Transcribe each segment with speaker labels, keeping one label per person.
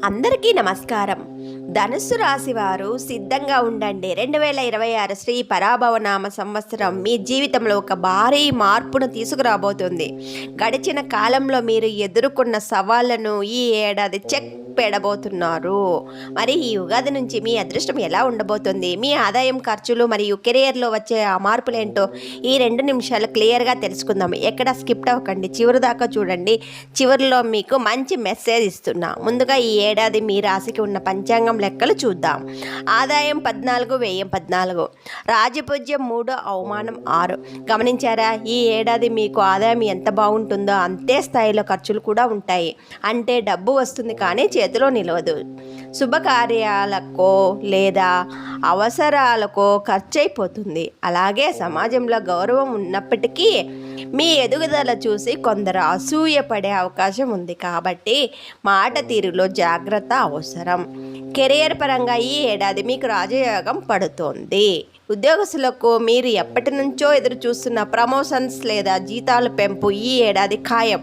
Speaker 1: అందరికీ నమస్కారం. ధనుస్సు రాశి వారు సిద్ధంగా ఉండండి. 2026 శ్రీ పరాభవనామ సంవత్సరం మీ జీవితంలో ఒక భారీ మార్పును తీసుకురాబోతుంది. గడిచిన కాలంలో మీరు ఎదుర్కొన్న సవాళ్లను ఈ ఏడాది చెక్ పెడబోతున్నారు. మరి ఈ ఉగాది నుంచి మీ అదృష్టం ఎలా ఉండబోతుంది, మీ ఆదాయం, ఖర్చులు మరియు కెరియర్లో వచ్చే ఆ మార్పులేంటో ఈ 2 నిమిషాలు క్లియర్గా తెలుసుకుందాం. ఎక్కడ స్కిప్ అవ్వకండి, చివరి దాకా చూడండి. చివరిలో మీకు మంచి మెసేజ్ ఇస్తున్నా. ముందుగా ఈ ఏడాది మీ రాశికి ఉన్న పంచాంగం లెక్కలు చూద్దాం. ఆదాయం 14, వ్యయం 14, రాజపూజ్యం 3, అవమానం 6. గమనించారా? ఈ ఏడాది మీకు ఆదాయం ఎంత బాగుంటుందో అంతే స్థాయిలో ఖర్చులు కూడా ఉంటాయి. అంటే డబ్బు వస్తుంది కానీ చేతిలో నిలవదు. శుభకార్యాలకో లేదా అవసరాలకో ఖర్చు అయిపోతుంది. అలాగే సమాజంలో గౌరవం ఉన్నప్పటికీ మీ ఎదుగుదల చూసి కొందరు అసూయపడే అవకాశం ఉంది. కాబట్టి మాట తీరులో జాగ్రత్త అవసరం. కెరియర్ పరంగా ఈ ఏడాది మీకు రాజయోగం పడుతోంది. ఉద్యోగస్తులకు మీరు ఎప్పటి నుంచో ఎదురు చూస్తున్న ప్రమోషన్స్ లేదా జీతాల పెంపు ఈ ఏడాది ఖాయం.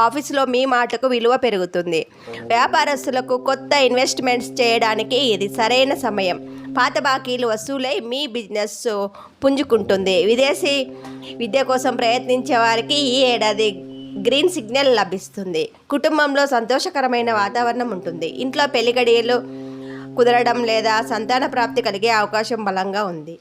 Speaker 1: ఆఫీసులో మీ మాటకు విలువ పెరుగుతుంది. వ్యాపారస్తులకు కొత్త ఇన్వెస్ట్మెంట్స్ చేయడానికి ఇది సరైన సమయం. పాత బాకీలు వసూలై మీ బిజినెస్ పుంజుకుంటుంది. విదేశీ విద్య కోసం ప్రయత్నించే వారికి ఈ ఏడాది గ్రీన్ సిగ్నల్ లభిస్తుంది. కుటుంబంలో సంతోషకరమైన వాతావరణం ఉంటుంది. ఇంట్లో పెళ్లి గడియలు కుదరడం లేదా సంతాన ప్రాప్తి కలిగే అవకాశం బలంగా ఉంది.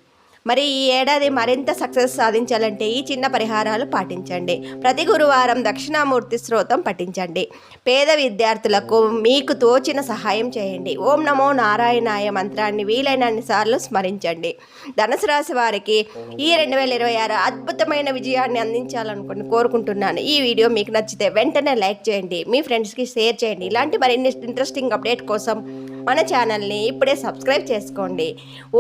Speaker 1: మరి ఈ ఏడాది మరింత సక్సెస్ సాధించాలంటే ఈ చిన్న పరిహారాలు పాటించండి. ప్రతి గురువారం దక్షిణామూర్తి స్తోత్రం పఠించండి. పేద విద్యార్థులకు మీకు తోచిన సహాయం చేయండి. ఓం నమో నారాయణాయ మంత్రాన్ని వీలైనన్ని సార్లు స్మరించండి. ధనుసు రాశి వారికి ఈ 2026 అద్భుతమైన విజయాన్ని అందించాలనుకుని కోరుకుంటున్నాను. ఈ వీడియో మీకు నచ్చితే వెంటనే లైక్ చేయండి, మీ ఫ్రెండ్స్కి షేర్ చేయండి. ఇలాంటి మరిన్ని ఇంట్రెస్టింగ్ అప్డేట్ కోసం మన ఛానల్ని ఇప్పుడే సబ్స్క్రైబ్ చేసుకోండి.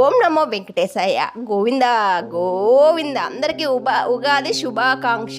Speaker 1: ఓం నమో వెంకటేశాయ. గోవింద గోవింద. అందరికీ ఉగాది శుభాకాంక్ష.